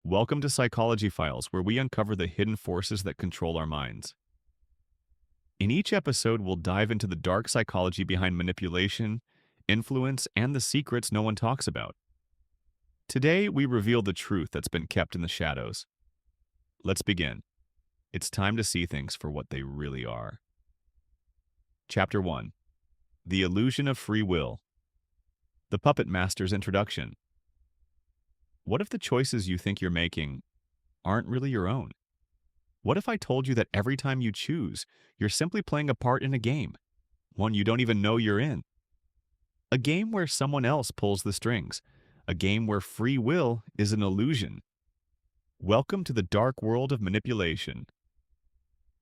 Welcome to Psychology Files, where we uncover the hidden forces that control our minds. In each episode, we'll dive into the dark psychology behind manipulation, influence, and the secrets no one talks about. Today, we reveal the truth that's been kept in the shadows. Let's begin. It's time to see things for what they really are. Chapter 1. The Illusion of Free Will. The Puppet Master's Introduction. What if the choices you think you're making aren't really your own? What if I told you that every time you choose, you're simply playing a part in a game, one you don't even know you're in? A game where someone else pulls the strings, a game where free will is an illusion. Welcome to the dark world of manipulation.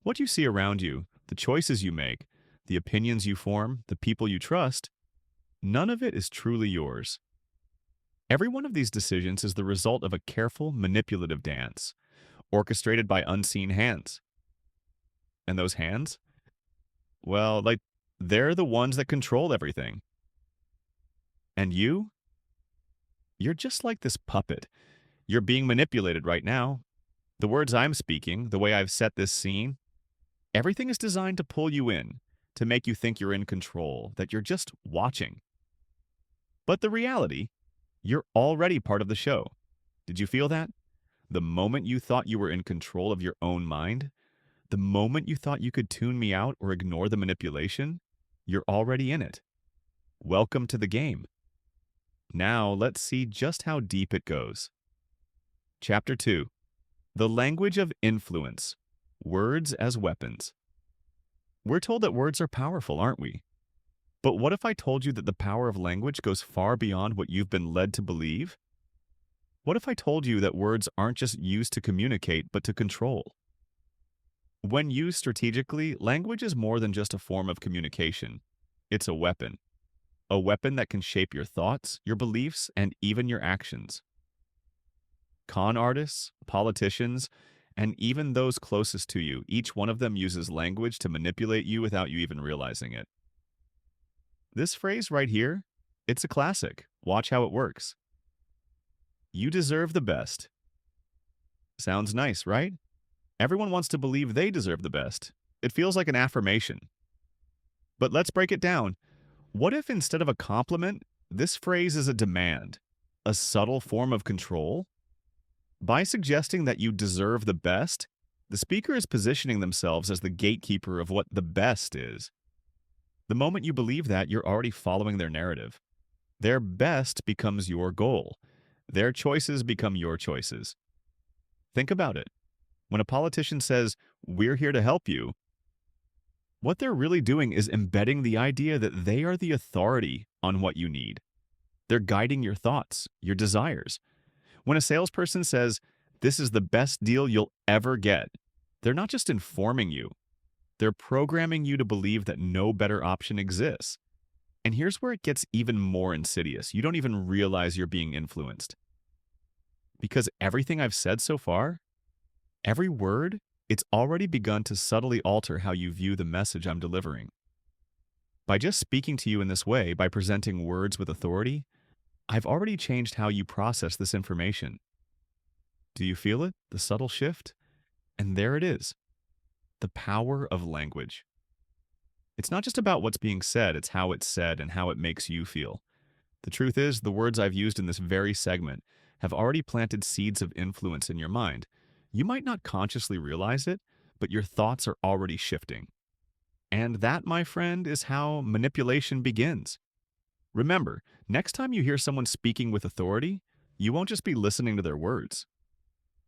What you see around you, the choices you make, the opinions you form, the people you trust, none of it is truly yours. Every one of these decisions is the result of a careful, manipulative dance, orchestrated by unseen hands. And those hands? Well, they're the ones that control everything. And you're just like this puppet. You're being manipulated right now. The words I'm speaking, the way I've set this scene, everything is designed to pull you in, to make you think you're in control, that you're just watching. But the reality, you're already part of the show. Did you feel that? The moment you thought you were in control of your own mind, the moment you thought you could tune me out or ignore the manipulation, you're already in it. Welcome to the game. Now, let's see just how deep it goes. Chapter 2. The Language of Influence. Words as Weapons. We're told that words are powerful, aren't we? But what if I told you that the power of language goes far beyond what you've been led to believe? What if I told you that words aren't just used to communicate, but to control? When used strategically, language is more than just a form of communication. It's a weapon that can shape your thoughts, your beliefs, and even your actions. Con artists, politicians, and even those closest to you, each one of them uses language to manipulate you without you even realizing it. This phrase right here, it's a classic. Watch how it works. You deserve the best. Sounds nice, right? Everyone wants to believe they deserve the best. It feels like an affirmation. But let's break it down. What if instead of a compliment, this phrase is a demand, a subtle form of control? By suggesting that you deserve the best, the speaker is positioning themselves as the gatekeeper of what the best is. The moment you believe that, you're already following their narrative. Their best becomes your goal. Their choices become your choices. Think about it. When a politician says, "We're here to help you," what they're really doing is embedding the idea that they are the authority on what you need. They're guiding your thoughts, your desires. When a salesperson says, "This is the best deal you'll ever get," they're not just informing you. They're programming you to believe that no better option exists. And here's where it gets even more insidious. You don't even realize you're being influenced. Because everything I've said so far, every word, it's already begun to subtly alter how you view the message I'm delivering. By just speaking to you in this way, by presenting words with authority, I've already changed how you process this information. Do you feel it? The subtle shift? And there it is. The power of language. It's not just about what's being said, it's how it's said and how it makes you feel. The truth is, the words I've used in this very segment have already planted seeds of influence in your mind. You might not consciously realize it, but your thoughts are already shifting. And that, my friend, is how manipulation begins. Remember, next time you hear someone speaking with authority, you won't just be listening to their words.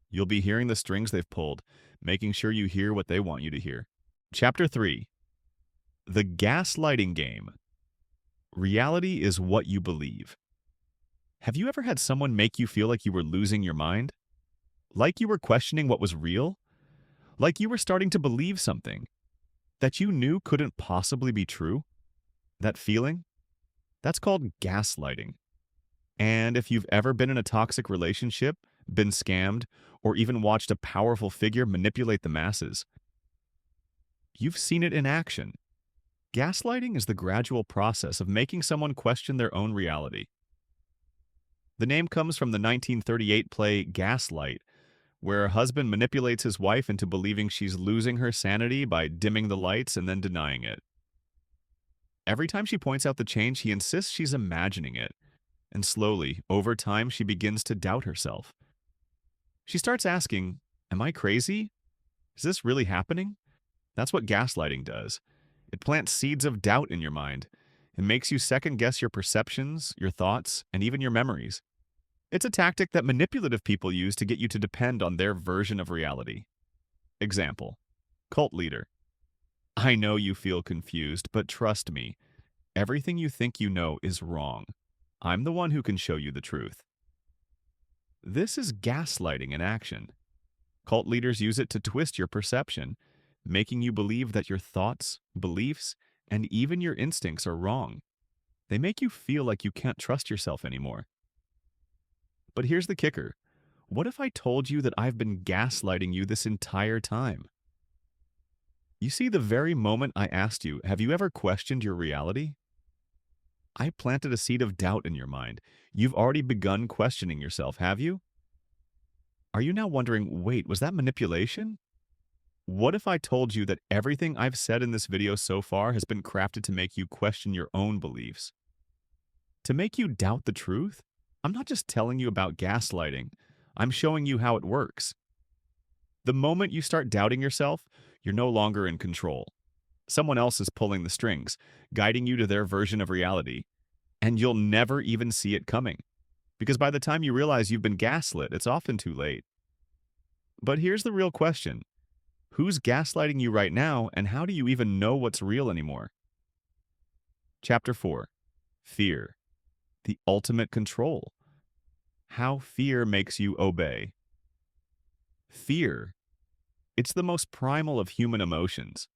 You'll be hearing the strings they've pulled, making sure you hear what they want you to hear. Chapter 3. The Gaslighting Game. Reality is what you believe. Have you ever had someone make you feel like you were losing your mind? Like you were questioning what was real? Like you were starting to believe something that you knew couldn't possibly be true? That feeling? That's called gaslighting. And if you've ever been in a toxic relationship, been scammed, or even watched a powerful figure manipulate the masses, you've seen it in action. Gaslighting is the gradual process of making someone question their own reality. The name comes from the 1938 play Gaslight, where a husband manipulates his wife into believing she's losing her sanity by dimming the lights and then denying it. Every time she points out the change, he insists she's imagining it, and slowly, over time, she begins to doubt herself. She starts asking, "Am I crazy? Is this really happening?" That's what gaslighting does. It plants seeds of doubt in your mind. It makes you second guess your perceptions, your thoughts, and even your memories. It's a tactic that manipulative people use to get you to depend on their version of reality. Example: cult leader. "I know you feel confused, but trust me, everything you think you know is wrong. I'm the one who can show you the truth." This is gaslighting in action. Cult leaders use it to twist your perception, making you believe that your thoughts, beliefs, and even your instincts are wrong. They make you feel like you can't trust yourself anymore. But here's the kicker. What if I told you that I've been gaslighting you this entire time? You see, the very moment I asked you, "Have you ever questioned your reality?" I planted a seed of doubt in your mind. You've already begun questioning yourself, have you? Are you now wondering, wait, was that manipulation? What if I told you that everything I've said in this video so far has been crafted to make you question your own beliefs? To make you doubt the truth? I'm not just telling you about gaslighting. I'm showing you how it works. The moment you start doubting yourself, you're no longer in control. Someone else is pulling the strings, guiding you to their version of reality, and you'll never even see it coming. Because by the time you realize you've been gaslit, it's often too late. But here's the real question. Who's gaslighting you right now, and how do you even know what's real anymore? Chapter 4. Fear. The ultimate control. How fear makes you obey. Fear. It's the most primal of human emotions.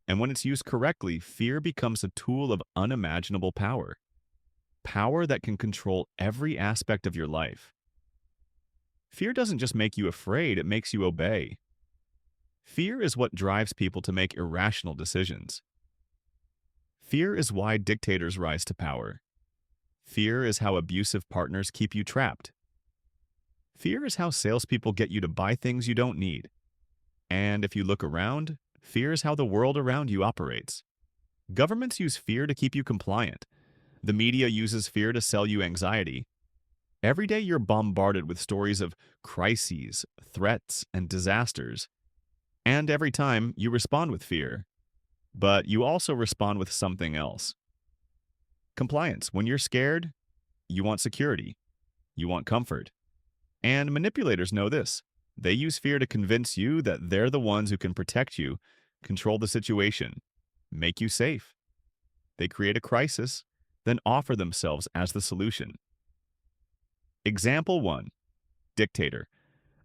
And when it's used correctly, fear becomes a tool of unimaginable power. Power that can control every aspect of your life. Fear doesn't just make you afraid, it makes you obey. Fear is what drives people to make irrational decisions. Fear is why dictators rise to power. Fear is how abusive partners keep you trapped. Fear is how salespeople get you to buy things you don't need. And if you look around, fear is how the world around you operates. Governments use fear to keep you compliant. The media uses fear to sell you anxiety. Every day you're bombarded with stories of crises, threats, and disasters. And every time you respond with fear. But you also respond with something else. Compliance. When you're scared, you want security. You want comfort. And manipulators know this. They use fear to convince you that they're the ones who can protect you, control the situation, make you safe. They create a crisis, then offer themselves as the solution. Example 1. Dictator.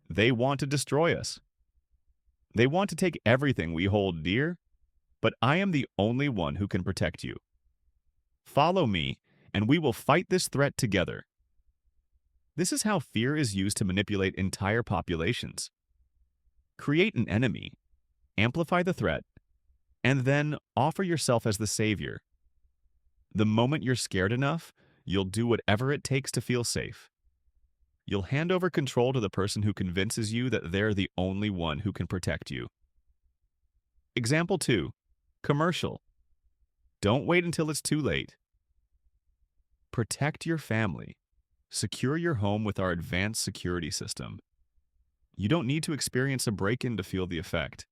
They want to destroy us. They want to take everything we hold dear, but I am the only one who can protect you. Follow me, and we will fight this threat together. This is how fear is used to manipulate entire populations. Create an enemy, amplify the threat, and then offer yourself as the savior. The moment you're scared enough, you'll do whatever it takes to feel safe. You'll hand over control to the person who convinces you that they're the only one who can protect you. Example 2. Commercial. Don't wait until it's too late. Protect your family. Secure your home with our advanced security system. You don't need to experience a break-in to feel the effect.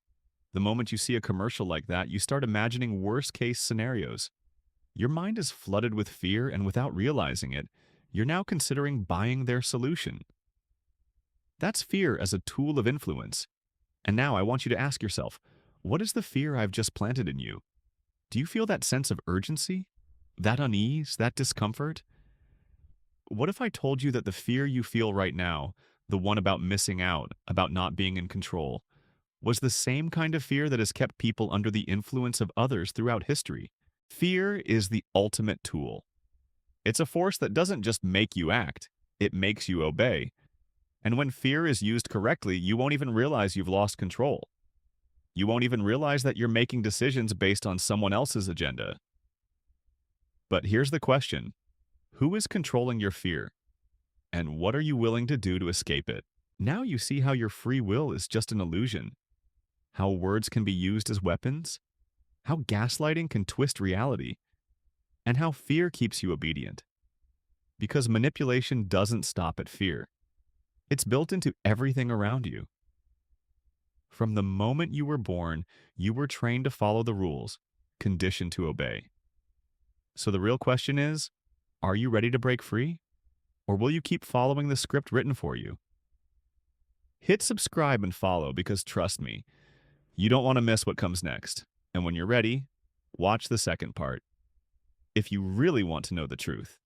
The moment you see a commercial like that, you start imagining worst-case scenarios. Your mind is flooded with fear, and without realizing it, you're now considering buying their solution. That's fear as a tool of influence. And now I want you to ask yourself, what is the fear I've just planted in you? Do you feel that sense of urgency? That unease? That discomfort? What if I told you that the fear you feel right now, the one about missing out, about not being in control, was the same kind of fear that has kept people under the influence of others throughout history? Fear is the ultimate tool. It's a force that doesn't just make you act, it makes you obey. And when fear is used correctly, you won't even realize you've lost control. You won't even realize that you're making decisions based on someone else's agenda. But here's the question. Who is controlling your fear? And what are you willing to do to escape it? Now you see how your free will is just an illusion, how words can be used as weapons, how gaslighting can twist reality, and how fear keeps you obedient. Because manipulation doesn't stop at fear. It's built into everything around you. From the moment you were born, you were trained to follow the rules, conditioned to obey. So the real question is, are you ready to break free? Or will you keep following the script written for you? Hit subscribe and follow because trust me, you don't want to miss what comes next. And when you're ready, watch the second part if you really want to know the truth.